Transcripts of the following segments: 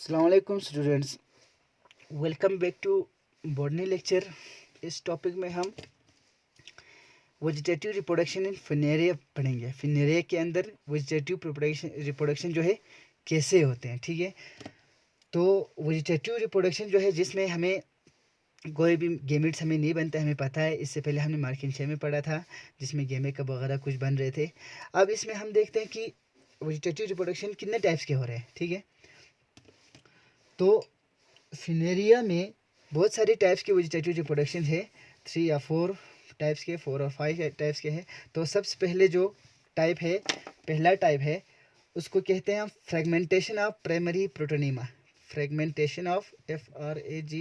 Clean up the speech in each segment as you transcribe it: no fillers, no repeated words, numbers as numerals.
अस्सलाम वालेकुम students, welcome back to botany lecture. इस टॉपिक में हम वेजिटेटिव रिप्रोडक्शन इन फिनेरिया पढ़ेंगे। फिनेरिया के अंदर वेजिटेटिव रिप्रोडक्शन जो है कैसे होते हैं, ठीक है। तो वेजिटेटिव रिप्रोडक्शन जो है जिसमें हमें कोई भी गेमिट्स हमें नहीं बनता, हमें पता है। इससे पहले हमने मार्किंग 6 में पढ़ा था जिसमें गेमे कब वगैरह कुछ बन रहे थे। अब इसमें हम देखते हैं कि वेजिटेटिव रिप्रोडक्शन कितने टाइप्स के हो रहे हैं, ठीक है। तो फिनेरिया में बहुत सारे टाइप्स के वेजिटेटिव रिप्रोडक्शन है, 3 या 4 टाइप्स के, 4 और 5 टाइप्स के हैं। तो सबसे पहले जो टाइप है, पहला टाइप है, उसको कहते हैं हम fragmentation of primary protonema. Fragmentation of FRAG,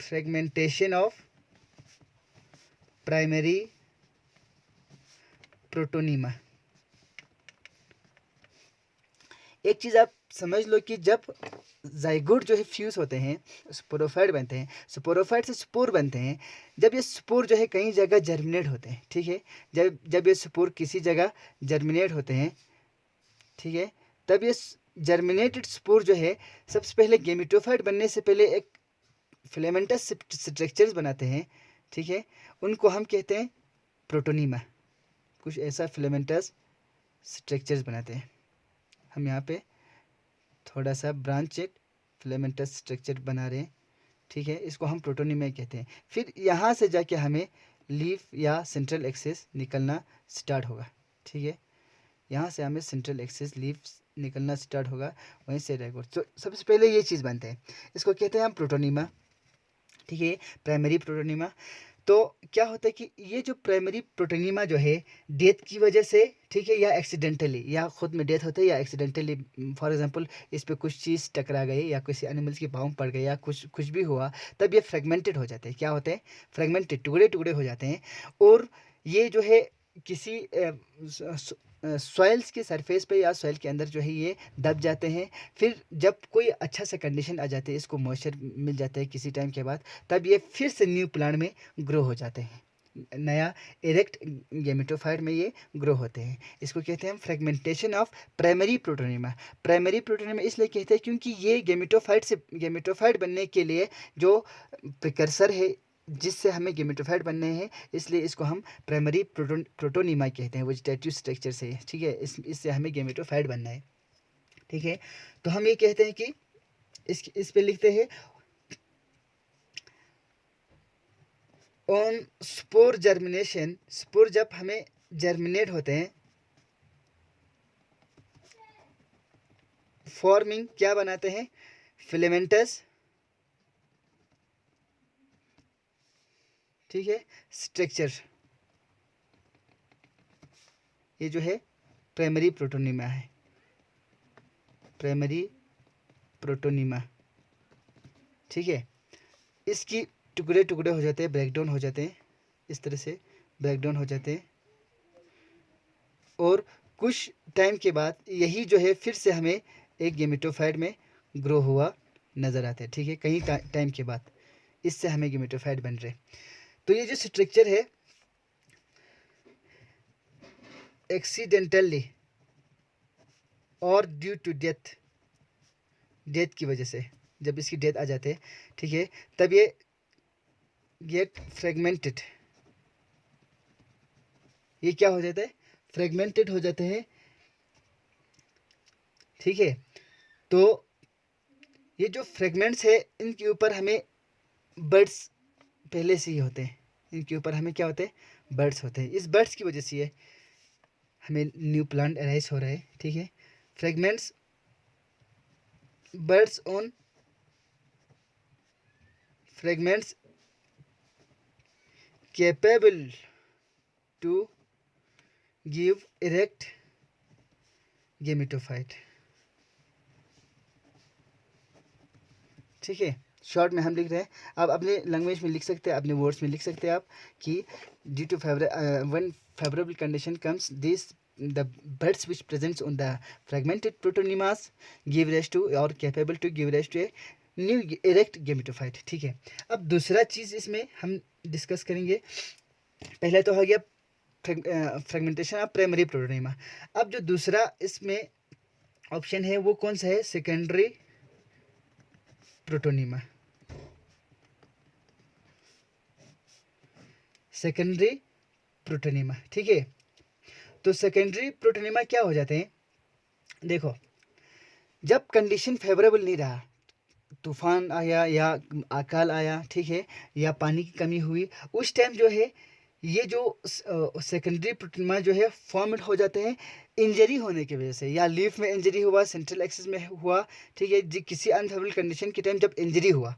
fragmentation of primary protonema. एक चीज़ आप समझ लो कि जब जाइगोट जो है फ्यूज़ होते हैं, स्पोरोफाइट बनते हैं, स्पोरोफाइट से स्पोर बनते हैं। जब ये स्पोर जो है कई जगह जर्मिनेट होते हैं, ठीक है। जब ये स्पोर किसी जगह जर्मिनेट होते हैं, ठीक है, तब ये जर्मिनेटेड स्पोर जो है सबसे पहले गेमिटोफाइट बनने से पहले एक फिलामेंटस स्ट्रक्चर्स बनाते हैं, ठीक है। उनको हम कहते हैं प्रोटोनीमा। कुछ ऐसा फिलामेंटस स्ट्रक्चर्स बनाते हैं। हम यहाँ पे थोड़ा सा ब्रांचेड फिलामेंटस स्ट्रक्चर बना रहे हैं, ठीक है। इसको हम प्रोटोनीमा कहते हैं। फिर यहाँ से जाके हमें लीफ या सेंट्रल एक्सेस निकलना स्टार्ट होगा, ठीक है। यहाँ से हमें सेंट्रल एक्सेस लीफ निकलना स्टार्ट होगा, वहीं से जाइगोट। तो सबसे पहले ये चीज़ बनते हैं, इसको कहते हैं हम प्रोटोनीमा, ठीक है, प्राइमरी प्रोटोनीमा। तो क्या होता है कि ये जो प्राइमरी प्रोटोनीमा जो है डेथ की वजह से, ठीक है, या एक्सीडेंटली, या खुद में डेथ होता है या एक्सीडेंटली, फॉर एग्जांपल इस पे कुछ चीज़ टकरा गई या किसी एनिमल्स की पाँव पड़ गई या कुछ भी हुआ, तब ये फ्रेगमेंटेड हो जाते हैं। क्या होते हैं? फ्रेगमेंटेड, टुकड़े टुकड़े हो जाते हैं। और ये जो है किसी सॉइल्स के सरफेस पे या सॉइल के अंदर जो है ये दब जाते हैं। फिर जब कोई अच्छा सा कंडीशन आ जाती है, इसको मॉइस्चर मिल जाता है किसी टाइम के बाद, तब ये फिर से न्यू प्लांट में ग्रो हो जाते हैं। नया इरेक्ट गेमेटोफाइट में ये ग्रो होते हैं। इसको कहते हैं हम fragmentation of primary protonema. Primary protonema इसलिए कहते हैं क्योंकि ये गेमेटोफाइट बनने के लिए जो प्रिकर्सर है जिससे हमें गेमेटोफाइट बनने हैं, इसलिए इसको हम प्राइमरी प्रोटोनीमा कहते हैं, वेजिटेटिव स्ट्रक्चर से, ठीक है। इससे हमें गेमेटोफाइट बनना है, ठीक है। तो हम ये कहते हैं कि इस पे लिखते हैं ऑन स्पोर जर्मिनेशन। स्पोर जब हमें जर्मिनेट होते हैं, फॉर्मिंग क्या बनाते हैं? फिलामेंटस, ठीक है, स्ट्रक्चर। ये जो है प्राइमरी प्रोटोनीमा है, प्राइमरी प्रोटोनीमा, ठीक है। इसकी टुकड़े टुकड़े हो जाते हैं, ब्रेकडाउन हो जाते हैं, इस तरह से ब्रेकडाउन हो जाते हैं। और कुछ टाइम के बाद यही जो है फिर से हमें एक गेमेटोफाइट में ग्रो हुआ नज़र आता है, ठीक है। कहीं टाइम के बाद इससे हमें गेमेटोफाइट बन रहे। तो ये जो स्ट्रक्चर है एक्सीडेंटली और ड्यू टू डेथ की वजह से, जब इसकी डेथ आ जाते हैं, ठीक है, तब ये गेट फ्रेगमेंटेड। ये क्या हो जाता है? फ्रेगमेंटेड हो जाते हैं, ठीक है। तो ये जो फ्रेगमेंट्स है इनके ऊपर हमें बर्ड्स पहले से ही होते हैं। इनके ऊपर हमें क्या होते हैं? बर्ड्स होते हैं। इस बर्ड्स की वजह से ये हमें न्यू प्लांट अराइज हो रहा है, ठीक है। Fragments, birds on fragments capable to give erect gametophyte, ठीक है। शॉर्ट में हम लिख रहे हैं। अब अपने लैंग्वेज में लिख सकते हैं, अपने वर्ड्स में लिख सकते हैं आप कि due to when favourable condition comes this the birds which presents on the fragmented protonymas give rise to or capable to give rise to a new erect gametophyte, ठीक है। अब दूसरा चीज़ इसमें हम डिस्कस करेंगे। पहले तो हो गया फ्रेगमेंटेशन ऑफ प्राइमरी प्रोटोनीमा। अब जो दूसरा इसमें ऑप्शन है वो कौन सा है, सेकेंडरी प्रोटोनिमा। सेकेंडरी प्रोटोनिमा, ठीक है। तो सेकेंडरी प्रोटोनिमा क्या हो जाते हैं, देखो जब कंडीशन फेवरेबल नहीं रहा, तूफान आया या अकाल आया, ठीक है, या पानी की कमी हुई, उस टाइम जो है ये जो सेकेंडरी प्रोटोनिमा जो है फॉर्म हो जाते हैं इंजरी होने की वजह से, या लीफ में इंजरी हुआ, सेंट्रल एक्सिस में हुआ, ठीक है, किसी अनफेवरेबल कंडीशन के टाइम जब इंजरी हुआ,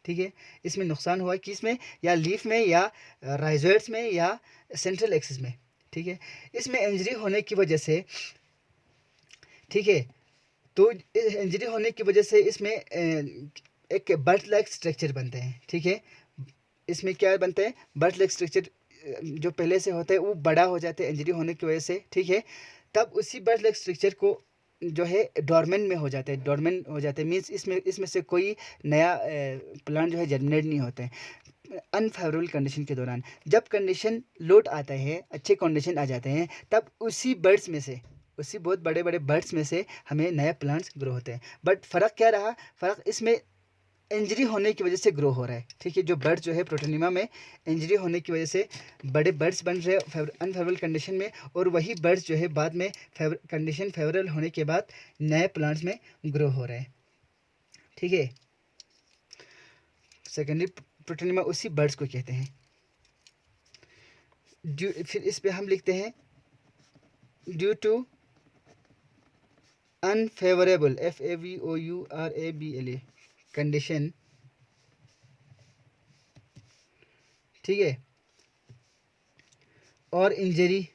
ठीक है, इसमें नुकसान हुआ किस में, या लीफ में, या राइजोइड्स में, या सेंट्रल एक्सिस में, ठीक है, इसमें इंजरी होने की वजह से, ठीक है, तो इंजरी होने की वजह से इसमें एक बर्ड लाइक स्ट्रक्चर बनते हैं, ठीक है, इसमें क्या बनते हैं, बर्ड लाइक स्ट्रक्चर जो पहले से होते हैं वो बड़ा हो जाते हैं इंजरी होने की वजह से, ठीक है, तब उसी बर्ड लाइक स्ट्रक्चर को जो है डोरमेंट में हो जाते हैं, डोरमेंट हो जाते हैं मीन्स इसमें से कोई नया प्लांट जो है जर्मिनेट नहीं होते हैं अनफेवरेबल कंडीशन के दौरान। जब कंडीशन लौट आता है, अच्छे कंडीशन आ जाते हैं, तब उसी बर्ड्स में से, उसी बहुत बड़े बड़े बर्ड्स में से हमें नए प्लांट्स ग्रो होते हैं। बट फ़र्क क्या रहा, फ़र्क इसमें इंजरी होने की वजह से ग्रो हो रहा है, ठीक है, जो बर्ड्स जो है प्रोटोनिमा में इंजरी होने की वजह से बड़े बर्ड्स बन रहे हैं अनफेवरेबल कंडीशन में, और वही बर्ड्स जो है बाद में कंडीशन फेवरेबल होने के बाद नए प्लांट्स में ग्रो हो रहे हैं, ठीक है। सेकेंडरी प्रोटोनिमा उसी बर्ड्स को कहते हैं। फिर इस पे हम लिखते हैं due to unfavourable, FAVOURABLE condition, ठीक है, और इंजरी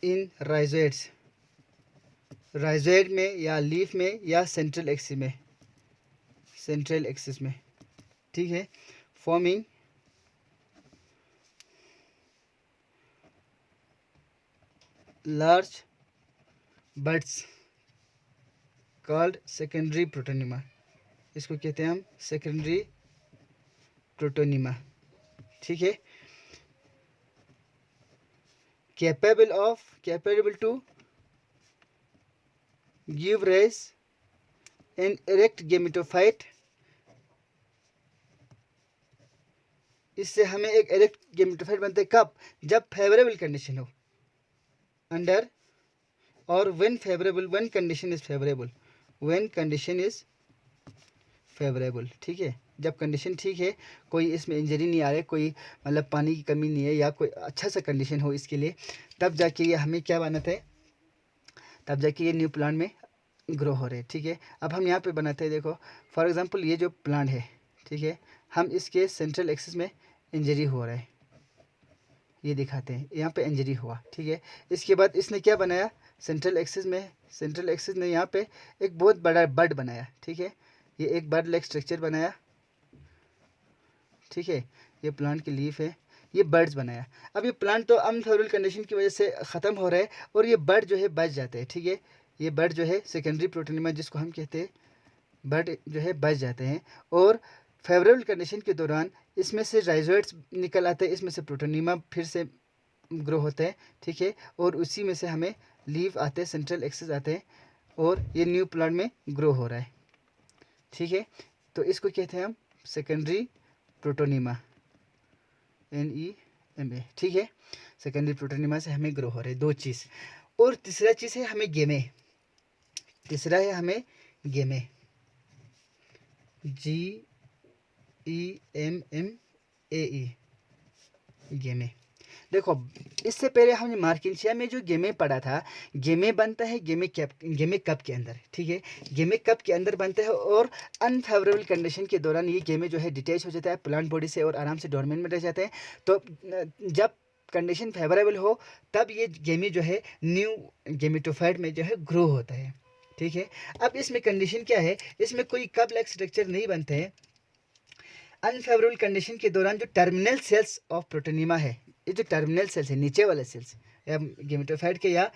इन राइजोइड्स, राइजोइड में या लीफ में या सेंट्रल एक्सिस में, सेंट्रल एक्सिस में, ठीक है, forming large birds called secondary protonema, इसको कहते हैं हम सेकेंडरी प्रोटोनिमा, ठीक है। Capable to give rise an erect gametophyte, इससे हमें एक इरेक्ट गेमेटोफाइट बनते हैं कब, जब फेवरेबल कंडीशन हो, अंडर और when favourable, when condition is favourable, when condition is favourable, ठीक है, जब कंडीशन ठीक है, कोई इसमें इंजरी नहीं आ रही, कोई मतलब पानी की कमी नहीं है, या कोई अच्छा सा कंडीशन हो इसके लिए, तब जाके ये हमें क्या बनाते हैं, तब जाके ये न्यू प्लांट में ग्रो हो रहे हैं, ठीक है। अब हम यहाँ पे बनाते हैं, देखो फॉर एग्जांपल ये जो प्लांट है, ठीक है, हम इसके सेंट्रल एक्सिस में इंजरी हो रहा है, ये दिखाते हैं, यहाँ पे इंजरी हुआ, ठीक है, इसके बाद इसने क्या बनाया, सेंट्रल एक्सिस में, सेंट्रल एक्सिस ने यहाँ पे एक बहुत बड़ा बर्ड बनाया, ठीक है, ये एक बर्ड लाइक स्ट्रक्चर बनाया, ठीक है, ये प्लांट की लीफ है, ये बर्ड्स बनाया। अब ये प्लांट तो अनफेवरेबल कंडीशन की वजह से ख़त्म हो रहा है, और ये बर्ड जो है बच जाते हैं, ठीक है, ये बर्ड जो है सेकेंडरी प्रोटोनिमा जिसको हम कहते हैं, बर्ड जो है बच जाते हैं, और फेवरेबल कंडीशन के दौरान इसमें से राइजोइड्स निकल आते हैं, इसमें से प्रोटोनिमा फिर से ग्रो होते हैं, ठीक है, और उसी में से हमें लीफ आते हैं, सेंट्रल एक्सिस आते हैं, और ये न्यू प्लांट में ग्रो हो रहा है, ठीक है। तो इसको कहते हैं हम सेकेंडरी प्रोटोनिमा, NEMA, ठीक है, सेकेंडरी प्रोटोनिमा से हमें ग्रो हो रहे हैं दो चीज़। और तीसरा चीज़ है हमें गेमे, तीसरा है हमें गेमे, GEMMAE, गेमे। देखो इससे पहले हमने मार्किंशिया में जो गेमे पढ़ा था, गेमे बनता है गेमे कप के अंदर, ठीक है, गेमे कप के अंदर बनता है, और अनफेवरेबल कंडीशन के दौरान ये गेमे जो है डिटैच हो जाता है प्लांट बॉडी से, और आराम से डोरमेंट में रह जाते हैं। तो जब कंडीशन फेवरेबल हो तब ये गेमे जो है न्यू गेमेटोफाइट में जो है ग्रो होता है, ठीक है। अब इसमें कंडीशन क्या है, इसमें कोई कप लाइक स्ट्रक्चर नहीं बनते हैं। अनफेवरेबल कंडीशन के दौरान जो टर्मिनल सेल्स ऑफ प्रोटोनिमा है, ये जो टर्मिनल सेल्स है, नीचे वाले सेल्स या गेमेटोफाइट के या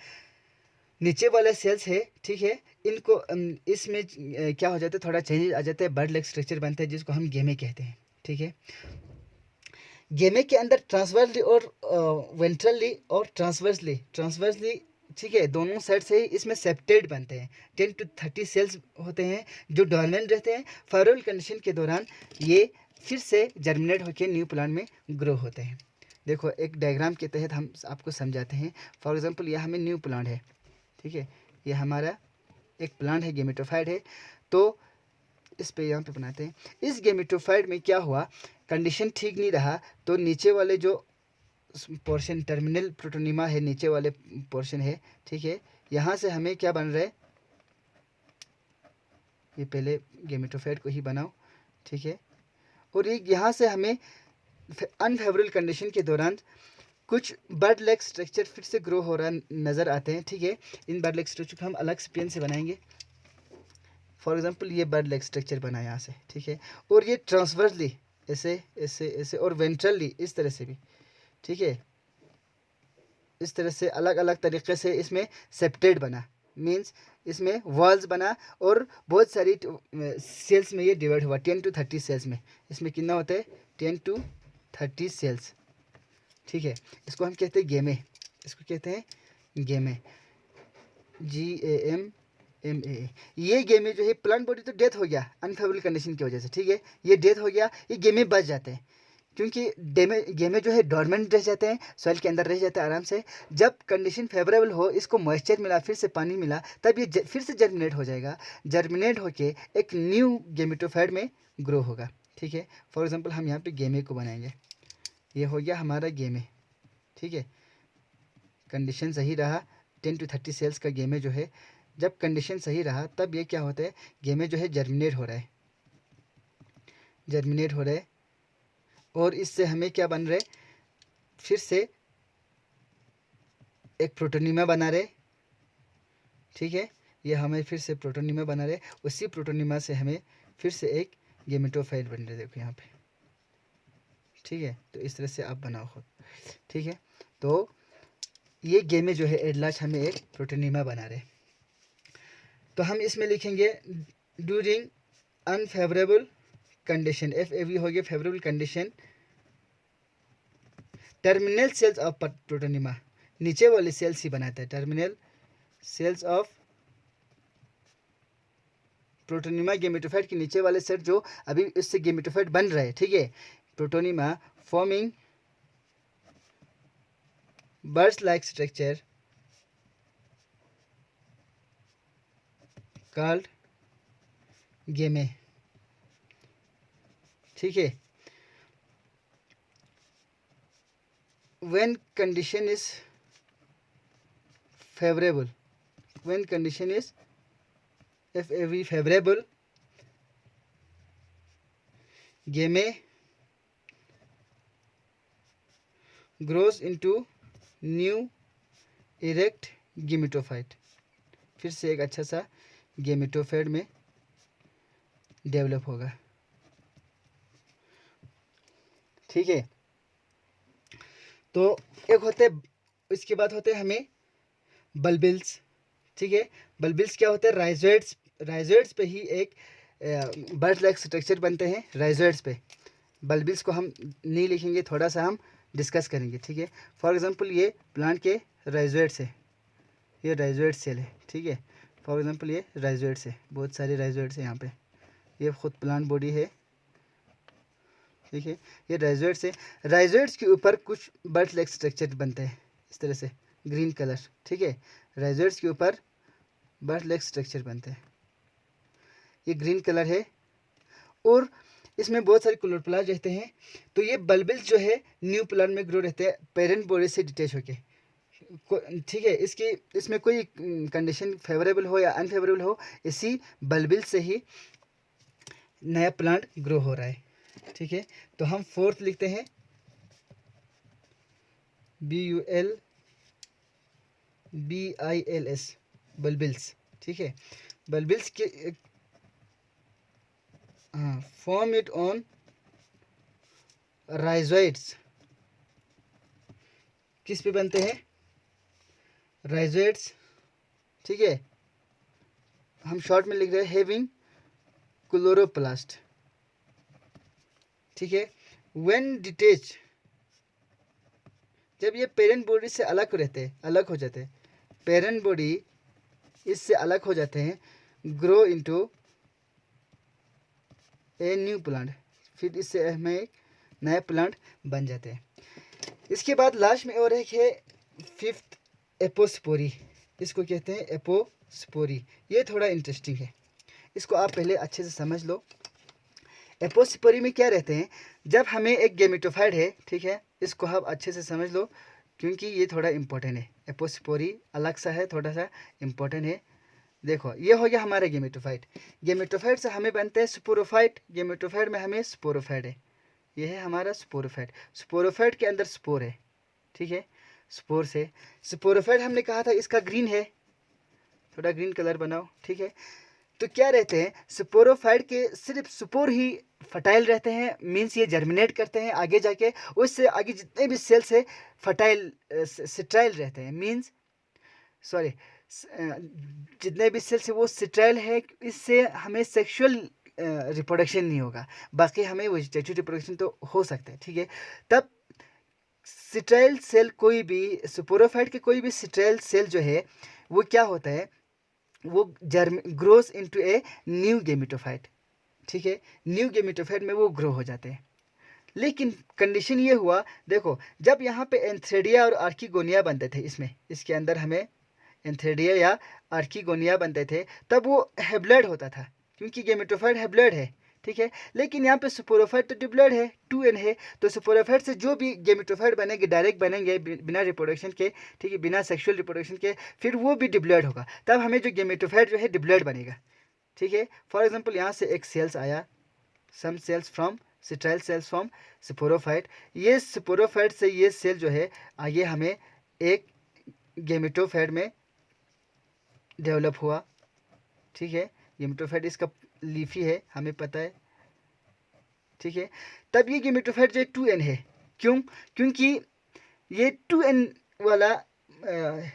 नीचे वाले सेल्स है, ठीक है, इनको इसमें क्या हो जाता है, थोड़ा चेंज आ जाता है, बर्ड लाइक स्ट्रक्चर बनता है जिसको हम गेमे कहते हैं, ठीक है। गेमे के अंदर ट्रांसवर्सली और वेंट्रली और ट्रांसवर्सली ठीक है, दोनों साइड से ही इसमें सेप्टेड बनते हैं। 10 to 30 सेल्स होते हैं जो डोर्मेंट रहते हैं। फेवरेबल कंडीशन के दौरान ये फिर से जर्मिनेट होकर न्यू प्लांट में ग्रो होते हैं। देखो एक डायग्राम के तहत हम आपको समझाते हैं। फॉर एग्जांपल यह हमें न्यू प्लांट है, ठीक है, ये हमारा एक प्लांट है, गेमेटोफाइट है। तो इस पे यहाँ पे बनाते हैं। इस गेमेटोफाइट में क्या हुआ, कंडीशन ठीक नहीं रहा तो नीचे वाले जो पोर्शन टर्मिनल प्रोटोनिमा है, नीचे वाले पोर्शन है, ठीक है, यहाँ से हमें क्या बन रहा है, ये पहले गेमेटोफाइट को ही बनाओ, ठीक है, और ये यहाँ से हमें अनफेवरेबल कंडीशन के दौरान कुछ बर्ड लेग स्ट्रक्चर फिर से ग्रो हो रहा नज़र आते हैं, ठीक है। इन बर्ड लेग स्ट्रक्चर को हम अलग से पेन से बनाएंगे। फॉर एग्जांपल ये बर्ड लेग स्ट्रक्चर बना यहाँ से, ठीक है, और ये ट्रांसवर्सली ऐसे ऐसे ऐसे और वेंट्रली इस तरह से भी, ठीक है, इस तरह से अलग अलग तरीके से इसमें सेप्टेड बना, मीन्स इसमें वॉल्स बना और बहुत सारी सेल्स में ये डिवाइड हुआ। 10 to 30 सेल्स में इसमें कितना होता है, 10 to 30 सेल्स, ठीक है। इसको हम कहते हैं गेमे, इसको कहते हैं गेमे, GAME। ये गेमे जो है प्लांट बॉडी तो डेथ हो गया अनफेवरेबल कंडीशन की वजह से, ठीक है, ये डेथ हो गया, ये गेमे बच जाते हैं क्योंकि गेमे जो है डोरमेंट रह जाते हैं, सॉइल के अंदर रह जाते हैं आराम से। जब कंडीशन फेवरेबल हो, इसको मॉइस्चर मिला, फिर से पानी मिला, तब ये फिर से जर्मिनेट हो जाएगा। जर्मिनेट होके एक न्यू गेमेटोफाइट में ग्रो होगा, ठीक है। फॉर एग्जांपल हम यहाँ पे गेमे को बनाएंगे, ये हो गया हमारा गेमे, ठीक है। कंडीशन सही रहा, 10 to 30 सेल्स का गेमे जो है, जब कंडीशन सही रहा तब ये क्या होता है, गेमे जो है जर्मिनेट हो रहा है, जर्मिनेट हो रहा है, और इससे हमें क्या बन रहा है, फिर से एक प्रोटोनिमा बना रहे, ठीक है, ये हमें फिर से प्रोटोनिमा बना रहे, उसी प्रोटोनिमा से हमें फिर से एक गेमेटोफाइट बन रहे, देखो यहाँ पे, ठीक है। तो इस तरह से आप बनाओ खुद, ठीक है। तो ये गेमे जो है एट लास्ट हमें एक प्रोटोनिमा बना रहे। तो हम इसमें लिखेंगे ड्यूरिंग अनफेवरेबल कंडीशन, FAV हो गया favourable condition, terminal cells of protonema, नीचे वाले सेल्स ही बनाता है, terminal cells of protonema gametophyte के नीचे वाले सेट जो अभी इससे गेमेटोफाइट बन रहे हैं, ठीक है, protonema forming birds like structure called gemmae, ठीक है। when condition is favorable, when condition is FAV favorable, गेमे grows into new erect gametophyte, फिर से एक अच्छा सा गेमेटोफाइट में डेवलप होगा, ठीक है। तो एक होते, इसके बाद होते हैं हमें बल्बिल्स, ठीक है। बल्बिल्स क्या होते हैं, राइजोइड्स, राइजोइड्स पे ही एक बर्ड लाइक स्ट्रक्चर बनते हैं, राइजोइड्स पे। बल्बिल्स को हम नहीं लिखेंगे, थोड़ा सा हम डिस्कस करेंगे, ठीक है। फॉर एग्जांपल ये प्लांट के राइजोइड्स है, ये राइजोइड सेल है, ठीक है। फॉर एग्जांपल ये राइजोइड्स है, बहुत सारे राइजोइड्स है यहाँ पे, ये खुद प्लांट बॉडी है, ठीक है। ये राइजोइड्स है, राइजोइड्स के ऊपर कुछ बर्ड लाइक स्ट्रक्चर बनते हैं इस तरह से, ग्रीन कलर, ठीक है। राइजोइड्स के ऊपर बर्ड लाइक स्ट्रक्चर बनते हैं, ये ग्रीन कलर है, और इसमें बहुत सारे क्लोरोप्लास्ट रहते हैं। तो ये बल्बिल्स जो है न्यू प्लांट में ग्रो रहते हैं पेरेंट बॉडी से डिटेच होके, ठीक है। इसकी इसमें कोई कंडीशन फेवरेबल हो या अनफेवरेबल हो, इसी बल्बिल से ही नया प्लांट ग्रो हो रहा है, ठीक है। तो हम फोर्थ लिखते हैं BULBILS, बल्बिल्स, ठीक है। बल्बिल्स के हाँ, फॉर्म इट ऑन राइजोइड्स, किस पे बनते हैं, राइजोइड्स, ठीक है। हम शॉर्ट में लिख रहे हैं हैविंग क्लोरोप्लास्ट, ठीक है। व्हेन डिटेच जब ये पेरेंट बॉडी से अलग हो जाते हैं, पेरेंट बॉडी इससे अलग हो जाते हैं, grow into a new plant, फिर इससे हमें एक नया प्लांट बन जाते हैं। इसके बाद लास्ट में और एक है फिफ्थ, एपोस्पोरी। इसको कहते हैं एपोस्पोरी। ये थोड़ा इंटरेस्टिंग है, इसको आप पहले अच्छे से समझ लो। एपोस्पोरी में क्या रहते हैं, जब हमें एक गेमेटोफाइट है, ठीक है, इसको आप अच्छे से समझ लो क्योंकि ये थोड़ा इंपॉर्टेंट है। एपोस्पोरी अलग सा है, थोड़ा सा इंपॉर्टेंट है। देखो ये हो गया हमारा गेमेटोफाइट। गेमेटोफाइट से हमें बनते हैं स्पोरोफाइट। गेमेटोफाइट में हमें स्पोरोफाइट है, ये है हमारा स्पोरोफाइट। स्पोरोफाइट के अंदर स्पोर है, ठीक है, स्पोर से स्पोरोफाइट हमने कहा था इसका ग्रीन है, थोड़ा ग्रीन कलर बनाओ, ठीक है। तो क्या रहते हैं, स्पोरोफाइट के सिर्फ स्पोर ही फर्टाइल रहते हैं, मीन्स ये जर्मिनेट करते हैं आगे जाके, उससे आगे जितने भी सेल्स है फर्टाइल स्टेराइल रहते हैं, मीन्स सॉरी जितने भी सेल्स है वो स्टेराइल है। इससे हमें सेक्सुअल रिप्रोडक्शन नहीं होगा, बाकी हमें वेजिटेटिव रिप्रोडक्शन तो हो सकता है, ठीक है। तब स्टेराइल सेल, कोई भी स्पोरोफाइट के कोई भी स्टेराइल सेल जो है वो क्या होता है, वो grows into a new gametophyte, ठीक है। न्यू गेमेटोफाइट में वो ग्रो हो जाते हैं। लेकिन कंडीशन ये हुआ, देखो जब यहाँ पे एंथ्रेडिया और आर्किगोनिया बनते थे, इसके अंदर हमें एंथ्रेडिया या आर्किगोनिया बनते थे, तब वो हेब्लॉइड होता था क्योंकि गेमेटोफाइट हेब्लॉइड है, ठीक है। लेकिन यहाँ पे स्पोरोफाइट तो डिप्लॉइड है, 2n है, तो स्पोरोफाइट से जो भी गेमेटोफाइट बनेंगे डायरेक्ट बनेंगे बिना रिप्रोडक्शन के, ठीक है, बिना सेक्सुअल रिप्रोडक्शन के, फिर वो भी डिप्लॉइड होगा, तब हमें जो गेमेटोफाइट जो है डिप्लॉइड बनेगा, ठीक है। फॉर एग्जाम्पल यहाँ से एक सेल्स आया, some cells from sterile cells from sporophyte, ये स्पोरोफाइट से ये सेल जो है आगे हमें एक गेमेटोफाइट में डेवलप हुआ, ठीक है। गेमेटोफाइट इसका लीफी है, हमें पता है, ठीक है। तब ये गेमेटोफाइट जो 2n है, क्योंकि ये 2n वाला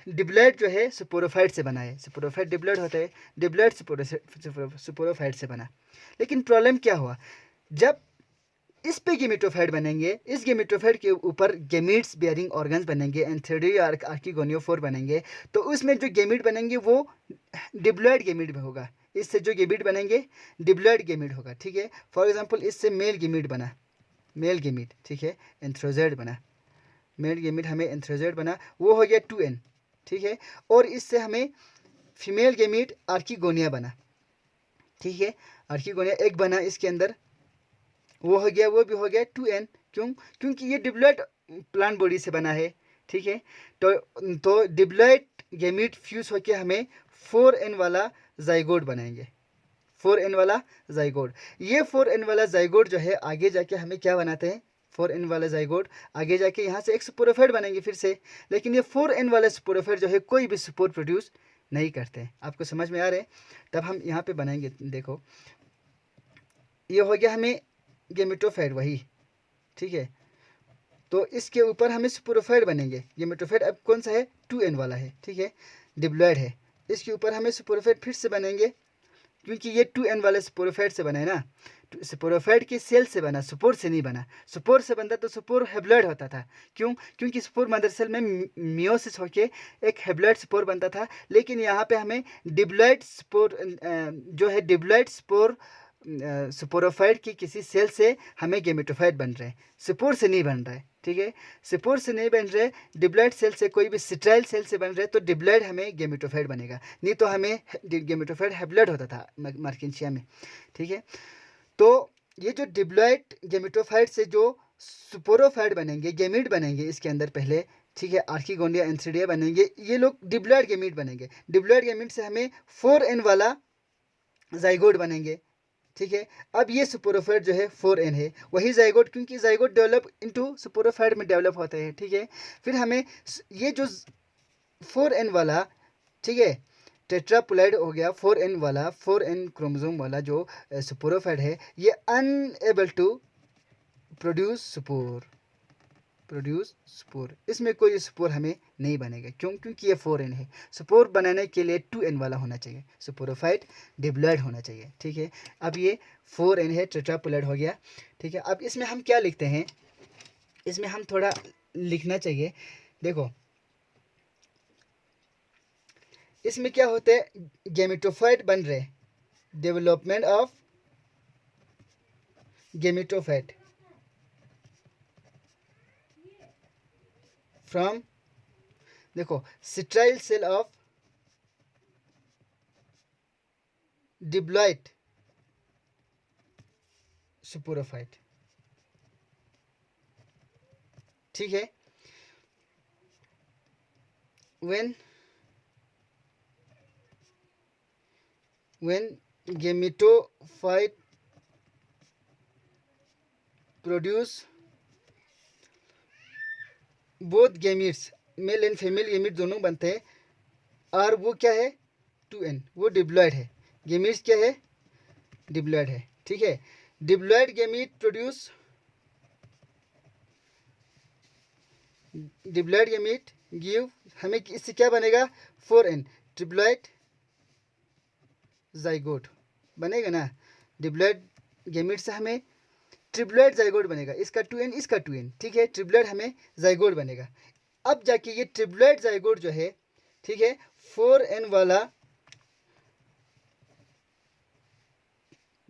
डिप्लॉइड जो है स्पोरोफाइट से बना है। स्पोरोफाइट डिप्लॉइड होता है, डिप्लॉइड स्पोरोफाइट से बना। लेकिन प्रॉब्लम क्या हुआ, जब इस पे गेमेटोफाइट बनेंगे, इस गेमेटोफाइट के ऊपर गेमीट्स बेयरिंग ऑर्गन्स बनेंगे, एंथ्रेडिया आर्किगोनियोफोर बनेंगे, तो उसमें जो गेमीट बनेंगे वो डिप्लॉइड गेमीट में होगा। इससे जो गेमीट बनेंगे डिप्लॉइड गेमीट होगा, ठीक है। फॉर एग्जांपल इससे मेल गेमीट बना, मेल गेमीट, ठीक है, एंथ्रोजॉइड बना, मेल गेमीट हमें एंथ्रोजॉइड बना, वो हो गया 2n, ठीक है। और इससे हमें फीमेल गेमीट आर्किगोनिया बना, ठीक है, आर्किगोनिया एक बना इसके अंदर, वो हो गया, वो भी हो गया 2n। क्योंकि ये डिप्लॉइड प्लांट बॉडी से बना है, ठीक है। तो डिप्लॉइड गेमीट फ्यूज होकर हमें 4n वाला जाइगोट बनाएंगे, 4n वाला जाइगोट। ये 4n वाला जाइगोट जो है आगे जाके हमें क्या बनाते हैं, 4n वाला जाइगोट आगे जाके यहाँ से एक स्पोरोफाइट बनेंगे फिर से। लेकिन ये 4n वाला स्पोरोफाइट जो है कोई भी स्पोर प्रोड्यूस नहीं करते हैं। आपको समझ में आ रहे हैं? तब हम यहाँ पे बनाएंगे, देखो ये हो गया हमें गेमेटोफाइट वही, ठीक है। तो इसके ऊपर हमें स्पोरोफाइट बनेंगे। गेमेटोफाइट अब कौन सा है, 2n वाला है, ठीक है, डिप्लॉइड है। इसके ऊपर हमें स्पोरोफाइट फिर से बनेंगे, क्योंकि ये 2n वाले स्पोरोफाइट से बना है ना, स्पोरोफाइट के सेल से बना, स्पोर से नहीं बना। स्पोर से बनता तो स्पोर हेब्लॉइड होता था, क्योंकि स्पोर मदर सेल में मियोसिस होके एक हेब्लॉइड स्पोर बनता था। लेकिन यहाँ पे हमें डिप्लॉइड स्पोर जो है, डिप्लॉइड स्पोर स्पोरोफाइट की किसी सेल से हमें गेमेटोफाइट बन रहे हैं, स्पोर से नहीं बन रहा है, ठीक है। स्पोर से नहीं बन रहे, डिप्लॉइड सेल से, कोई भी स्टेराइल सेल से बन रहे, तो डिप्लॉइड हमें गेमेटोफाइट बनेगा, नहीं तो हमें गेमेटोफाइट हेब्लॉइड होता था मर्केंशिया में, ठीक है। तो ये जो डिप्लॉइड गेमेटोफाइट से जो स्पोरोफाइट बनेंगे, गेमीट बनेंगे इसके अंदर पहले, ठीक है, आर्किगोनिया एंथ्रेडिया बनेंगे, ये लोग डिप्लॉइड गेमीट बनेंगे। डिप्लॉइड गेमीट से हमें 4n वाला जाइगोट बनेंगे, ठीक है। अब ये स्पोरोफाइट जो है 4n है, वही जाइगोट, क्योंकि जाइगोट डेवलप इनटू स्पोरोफाइट में डेवलप होते हैं, ठीक है। फिर हमें ये जो 4n वाला, ठीक है, टेट्रापोलाइड हो गया 4n वाला, 4n क्रोमोसोम वाला जो स्पोरोफाइट है, ये अनएबल टू प्रोड्यूस स्पोर, इसमें कोई स्पोर हमें नहीं बनेगा, क्योंकि ये 4n है। स्पोर बनाने के लिए 2n वाला होना चाहिए, स्पोरोफाइट डिप्लॉइड होना चाहिए, ठीक है। अब ये 4n है, टेट्रापोलाइड हो गया, ठीक है। अब इसमें हम क्या लिखते हैं, इसमें हम थोड़ा लिखना चाहिए। देखो इसमें क्या होता है, गेमेटोफाइट बन रहे, डेवलपमेंट ऑफ गेमेटोफाइट फ्रॉम, देखो sterile cell of diploid sporophyte, ठीक है। when gametophyte produce both gametes, male and female gamete दोनों बनते हैं, और वो क्या है 2n, वो डिप्लॉयड है। गेमिट्स क्या है, डिप्लॉयड है, ठीक है। Diploid gamete produce, diploid gamete give, हमें इससे क्या बनेगा 4n, ट्रिप्लॉयड जाइगोट बनेगा ना। डिप्लॉयड गेमिट से हमें ट्रिप्लॉयड जाइगोट बनेगा, इसका 2n इसका 2n, ठीक है। ट्रिप्लॉयड हमें जाइगोट बनेगा। अब जाके ये ट्रिप्लॉयड जाइगोट जो है, ठीक है, 4n वाला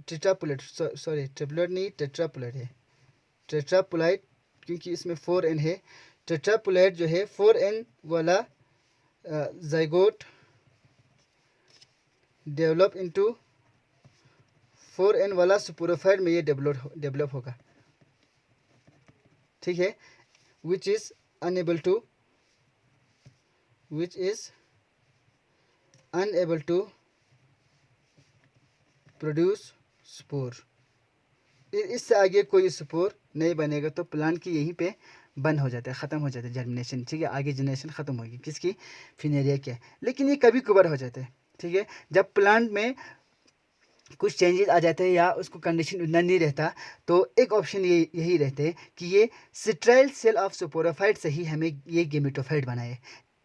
टेट्रापोलेट, सॉरी ट्रिप्लॉयड नहीं टेट्रापोलेट है, टेट्रापोलाइट क्योंकि इसमें 4n है। टेट्रापोलाइट जो है 4n वाला जाइगोट डेवलप इनटू 4n वाला स्पोरोफाइट में ये डेवलप होगा, ठीक है। Which is unable to produce spore, इससे आगे कोई स्पोर नहीं बनेगा, तो प्लांट की यहीं पे बंद हो जाता है, ख़त्म हो जाता है जर्मिनेशन, ठीक है। आगे जनरेशन ख़त्म होगी किसकी, फिनेरिया की। लेकिन ये कभी कभार हो जाता है, ठीक है। जब प्लांट में कुछ चेंजेस आ जाते हैं या उसको कंडीशन उतना नहीं रहता, तो एक ऑप्शन यही रहते हैं कि ये स्टेराइल सेल ऑफ स्पोरोफाइट से ही हमें ये गेमेटोफाइट बनाए।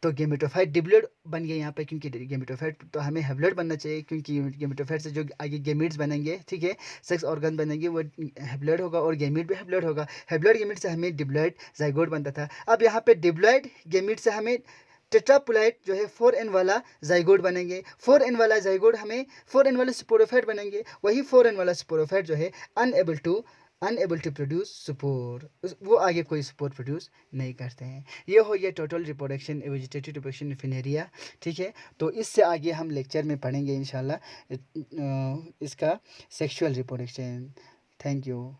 तो गेमेटोफाइट डिप्लॉयड बन गए यहाँ पे, क्योंकि गेमेटोफाइट तो हमें हैप्लॉयड बनना चाहिए, क्योंकि गेमेटोफाइट से जो आगे गेमिट्स बनेंगे, ठीक है, सेक्स ऑर्गन बनेंगे, वो हैप्लॉयड होगा और गेमिट भी हैप्लॉयड होगा। हैप्लॉयड गेमिट से हमें डिप्लॉयड जाइगोट बनता था। अब यहाँ पे डिप्लॉयड गेमिट से हमें टेट्रापोलाइट जो है 4n वाला जाइगोट बनेंगे। 4n वाला जाइगोट हमें 4n वाले स्पोरोफाइट बनेंगे। वही 4n वाला स्पोरोफाइट जो है अनएबल टू प्रोड्यूस स्पोर, वो आगे कोई स्पोर प्रोड्यूस नहीं करते हैं। ये हो गया total reproduction, vegetative reproduction Funaria, ठीक है। तो इससे आगे हम लेक्चर में पढ़ेंगे इंशाल्लाह इसका सेक्सुअल रिप्रोडक्शन। Thank you.